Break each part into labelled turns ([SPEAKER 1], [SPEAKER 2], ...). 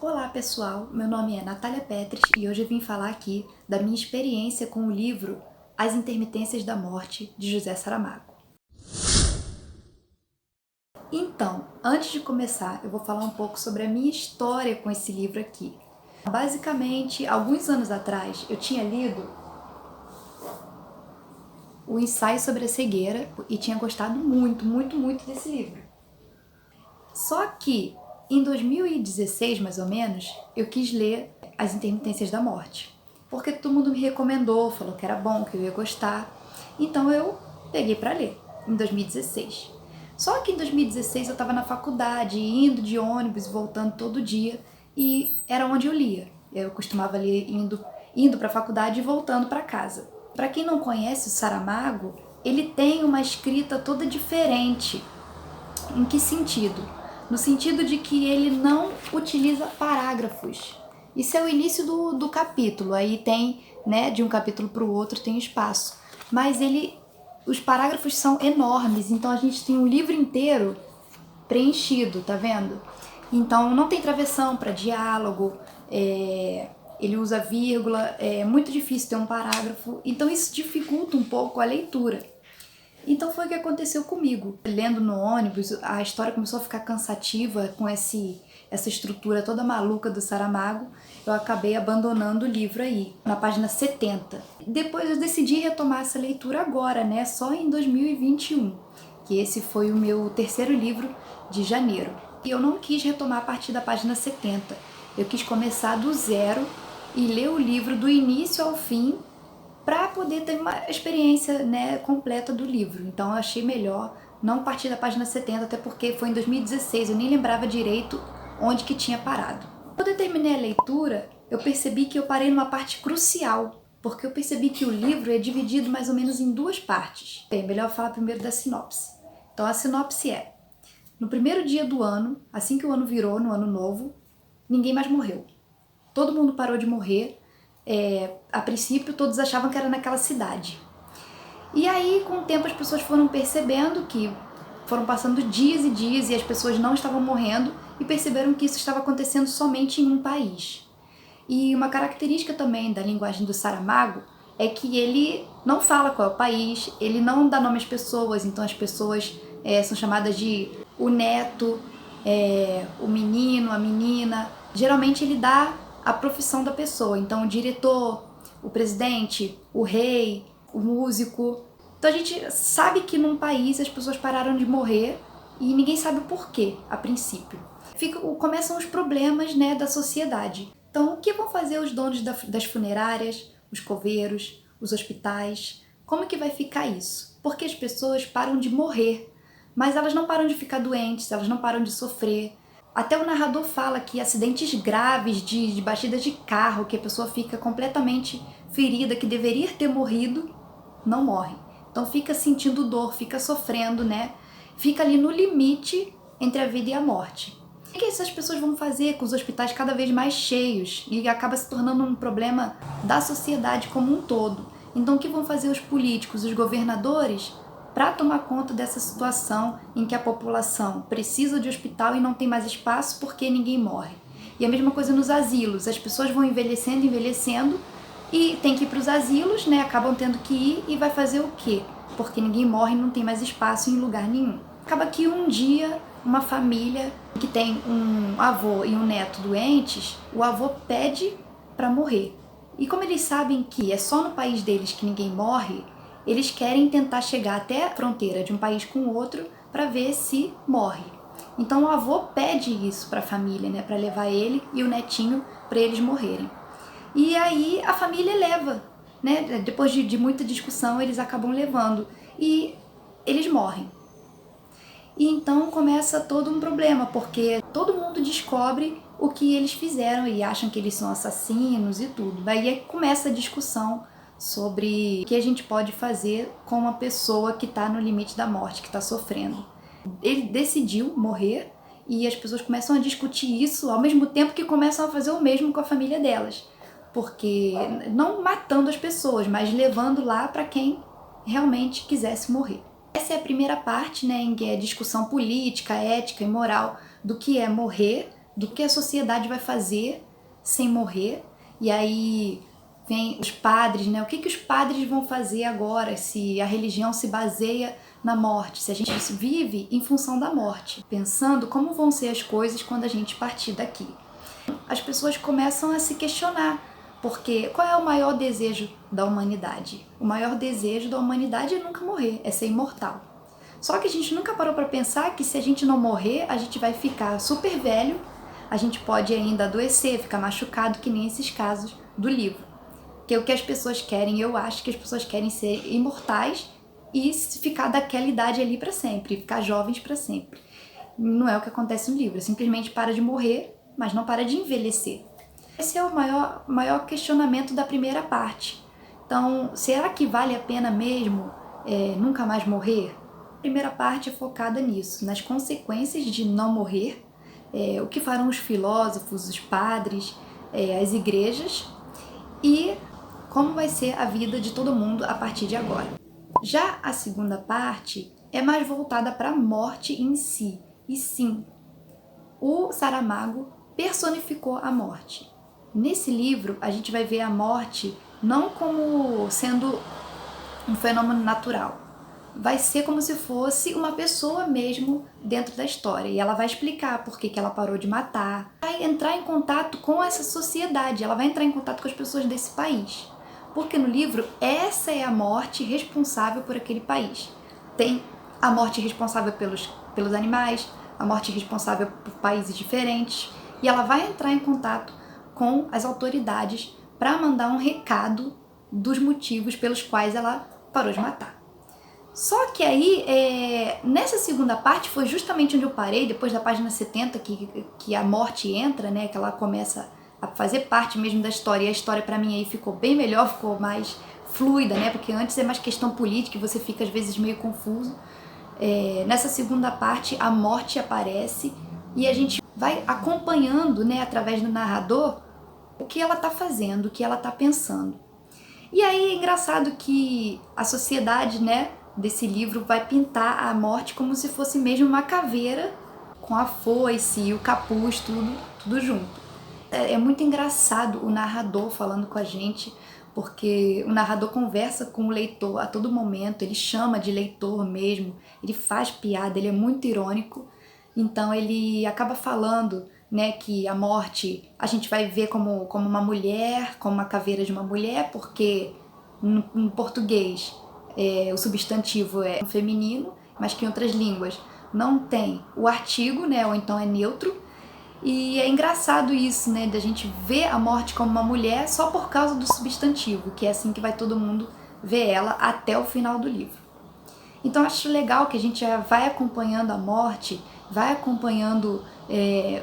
[SPEAKER 1] Olá pessoal, meu nome é Natália Petres e hoje eu vim falar aqui da minha experiência com o livro As Intermitências da Morte, de José Saramago. Então, antes de começar, eu vou falar um pouco sobre a minha história com esse livro aqui. Basicamente, alguns anos atrás, eu tinha lido o Ensaio sobre a Cegueira e tinha gostado muito desse livro. Só que, em 2016, mais ou menos, eu quis ler As Intermitências da Morte, porque todo mundo me recomendou, falou que era bom, que eu ia gostar. Então eu peguei para ler, em 2016. Só que em 2016 eu estava na faculdade, indo de ônibus e voltando todo dia, e era onde eu lia. Eu costumava ler indo para a faculdade e voltando para casa. Para quem não conhece o Saramago, ele tem uma escrita toda diferente. Em que sentido? No sentido de que ele não utiliza parágrafos. Isso é o início do capítulo, aí tem, né, de um capítulo para o outro tem espaço. Mas os parágrafos são enormes, então a gente tem um livro inteiro preenchido, tá vendo? Então não tem travessão para diálogo, ele usa vírgula, é muito difícil ter um parágrafo, então isso dificulta um pouco a leitura. Então foi o que aconteceu comigo. Lendo no ônibus, a história começou a ficar cansativa com essa estrutura toda maluca do Saramago. Eu acabei abandonando o livro aí, na página 70. Depois eu decidi retomar essa leitura agora, né? Só em 2021, que esse foi o meu terceiro livro de janeiro. E eu não quis retomar a partir da página 70. Eu quis começar do zero e ler o livro do início ao fim, para poder ter uma experiência, né, completa do livro. Então eu achei melhor não partir da página 70, até porque foi em 2016, eu nem lembrava direito onde que tinha parado. Quando eu terminei a leitura, eu percebi que eu parei numa parte crucial, porque eu percebi que o livro é dividido mais ou menos em duas partes. Bem, melhor falar primeiro da sinopse. Então a sinopse é: no primeiro dia do ano, assim que o ano virou, no ano novo, ninguém mais morreu. Todo mundo parou de morrer. A princípio todos achavam que era naquela cidade. E aí, com o tempo, as pessoas foram percebendo que foram passando dias e dias e as pessoas não estavam morrendo e perceberam que isso estava acontecendo somente em um país. E uma característica também da linguagem do Saramago é que ele não fala qual é o país, ele não dá nome às pessoas, então as pessoas são chamadas de o neto, o menino, a menina. Geralmente ele dá a profissão da pessoa, então o diretor, o presidente, o rei, o músico. Então a gente sabe que num país as pessoas pararam de morrer e ninguém sabe o porquê, a princípio. Começam os problemas, né, da sociedade. Então o que vão fazer os donos das funerárias, os coveiros, os hospitais? Como que vai ficar isso? Porque as pessoas param de morrer, mas elas não param de ficar doentes, elas não param de sofrer. Até o narrador fala que acidentes graves de batidas de carro, que a pessoa fica completamente ferida, que deveria ter morrido, não morre. Então fica sentindo dor, fica sofrendo, né? Fica ali no limite entre a vida e a morte. O que essas pessoas vão fazer com os hospitais cada vez mais cheios e acaba se tornando um problema da sociedade como um todo? Então o que vão fazer os políticos, os governadores, para tomar conta dessa situação em que a população precisa de hospital e não tem mais espaço porque ninguém morre? E a mesma coisa nos asilos, as pessoas vão envelhecendo e tem que ir para os asilos, né? Acabam tendo que ir e vai fazer o quê? Porque ninguém morre e não tem mais espaço em lugar nenhum. Acaba que um dia uma família que tem um avô e um neto doentes, o avô pede para morrer. E como eles sabem que é só no país deles que ninguém morre, eles querem tentar chegar até a fronteira de um país com o outro para ver se morre. Então o avô pede isso para a família, né, para levar ele e o netinho para eles morrerem. E aí a família leva, né, depois de muita discussão eles acabam levando e eles morrem. E então começa todo um problema, porque todo mundo descobre o que eles fizeram e acham que eles são assassinos e tudo. Daí começa a discussão sobre o que a gente pode fazer com uma pessoa que está no limite da morte, que está sofrendo. Ele decidiu morrer e as pessoas começam a discutir isso ao mesmo tempo que começam a fazer o mesmo com a família delas. Porque não matando as pessoas, mas levando lá para quem realmente quisesse morrer. Essa é a primeira parte, né, em que é discussão política, ética e moral do que é morrer, do que a sociedade vai fazer sem morrer. E aí vem os padres, né? O que os padres vão fazer agora se a religião se baseia na morte, se a gente vive em função da morte, pensando como vão ser as coisas quando a gente partir daqui. As pessoas começam a se questionar, porque qual é o maior desejo da humanidade? O maior desejo da humanidade é nunca morrer, é ser imortal. Só que a gente nunca parou para pensar que se a gente não morrer, a gente vai ficar super velho, a gente pode ainda adoecer, ficar machucado, que nem esses casos do livro. Que é o que as pessoas querem, eu acho que as pessoas querem ser imortais e ficar daquela idade ali para sempre, ficar jovens para sempre. Não é o que acontece no livro, simplesmente para de morrer, mas não para de envelhecer. Esse é o maior questionamento da primeira parte. Então, será que vale a pena mesmo nunca mais morrer? A primeira parte é focada nisso, nas consequências de não morrer, o que farão os filósofos, os padres, as igrejas e como vai ser a vida de todo mundo a partir de agora. Já a segunda parte é mais voltada para a morte em si. E sim, o Saramago personificou a morte. Nesse livro, a gente vai ver a morte não como sendo um fenômeno natural. Vai ser como se fosse uma pessoa mesmo dentro da história. E ela vai explicar por que ela parou de matar. Vai entrar em contato com essa sociedade, ela vai entrar em contato com as pessoas desse país. Porque no livro, essa é a morte responsável por aquele país. Tem a morte responsável pelos animais, a morte responsável por países diferentes. E ela vai entrar em contato com as autoridades para mandar um recado dos motivos pelos quais ela parou de matar. Só que aí, nessa segunda parte, foi justamente onde eu parei, depois da página 70, que a morte entra, né, que ela começa a fazer parte mesmo da história, e a história pra mim aí ficou bem melhor, ficou mais fluida, né, porque antes é mais questão política e você fica às vezes meio confuso. Nessa segunda parte, a morte aparece e a gente vai acompanhando, né, através do narrador, o que ela tá fazendo, o que ela tá pensando. E aí é engraçado que a sociedade, né, desse livro vai pintar a morte como se fosse mesmo uma caveira com a foice e o capuz, tudo junto. É muito engraçado o narrador falando com a gente, porque o narrador conversa com o leitor a todo momento, ele chama de leitor mesmo, ele faz piada, ele é muito irônico, então ele acaba falando, né, que a morte a gente vai ver como uma mulher, como uma caveira de uma mulher, porque no português o substantivo é feminino, mas que em outras línguas não tem o artigo, né, ou então é neutro. E é engraçado isso, né, da gente ver a morte como uma mulher só por causa do substantivo, que é assim que vai todo mundo ver ela até o final do livro. Então acho legal que a gente já vai acompanhando a morte, vai acompanhando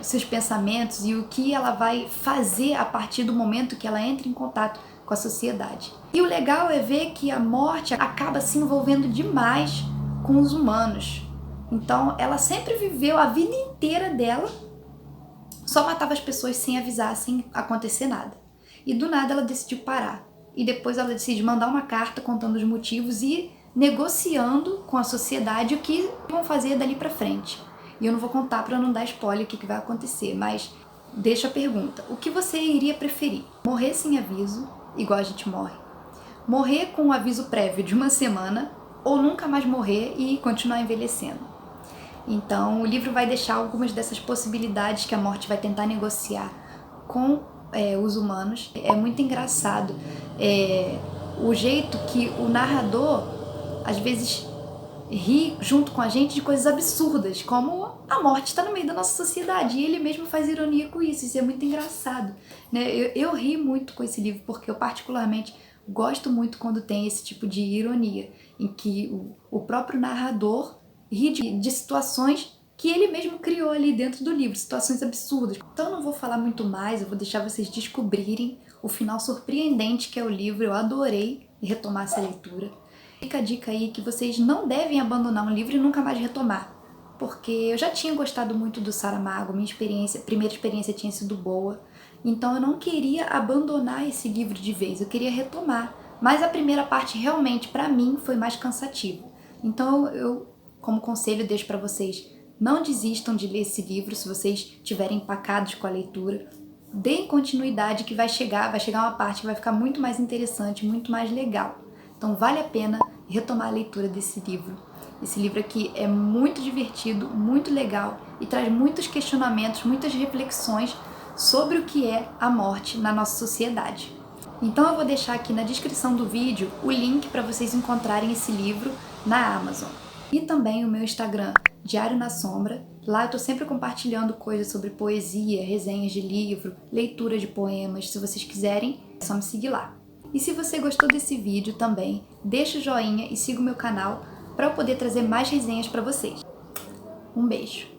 [SPEAKER 1] seus pensamentos e o que ela vai fazer a partir do momento que ela entra em contato com a sociedade. E o legal é ver que a morte acaba se envolvendo demais com os humanos. Então ela sempre viveu a vida inteira dela, só matava as pessoas sem avisar, sem acontecer nada. E do nada ela decidiu parar. E depois ela decide mandar uma carta contando os motivos e negociando com a sociedade o que vão fazer dali pra frente. E eu não vou contar para não dar spoiler o que vai acontecer, mas deixo a pergunta. O que você iria preferir? Morrer sem aviso, igual a gente morre? Morrer com um aviso prévio de uma semana ou nunca mais morrer e continuar envelhecendo? Então, o livro vai deixar algumas dessas possibilidades que a morte vai tentar negociar com os humanos. É muito engraçado o jeito que o narrador, às vezes, ri junto com a gente de coisas absurdas, como a morte está no meio da nossa sociedade. E ele mesmo faz ironia com isso. Isso é muito engraçado, né? Eu ri muito com esse livro, porque eu particularmente gosto muito quando tem esse tipo de ironia, em que o próprio narrador rir de situações que ele mesmo criou ali dentro do livro, situações absurdas. Então eu não vou falar muito mais, eu vou deixar vocês descobrirem o final surpreendente que é o livro. Eu adorei retomar essa leitura. Fica a dica aí que vocês não devem abandonar um livro e nunca mais retomar, porque eu já tinha gostado muito do Saramago, primeira experiência tinha sido boa, então eu não queria abandonar esse livro de vez, eu queria retomar, mas a primeira parte realmente para mim foi mais cansativa. Então eu como conselho, deixo para vocês Não desistam de ler esse livro se vocês estiverem empacados com a leitura. Deem continuidade que vai chegar uma parte que vai ficar muito mais interessante, muito mais legal. Então vale a pena retomar a leitura desse livro. Esse livro aqui é muito divertido, muito legal e traz muitos questionamentos, muitas reflexões sobre o que é a morte na nossa sociedade. Então eu vou deixar aqui na descrição do vídeo o link para vocês encontrarem esse livro na Amazon. E também o meu Instagram, Diário na Sombra. Lá eu tô sempre compartilhando coisas sobre poesia, resenhas de livro, leitura de poemas. Se vocês quiserem, é só me seguir lá. E se você gostou desse vídeo também, deixa o joinha e siga o meu canal para eu poder trazer mais resenhas para vocês. Um beijo!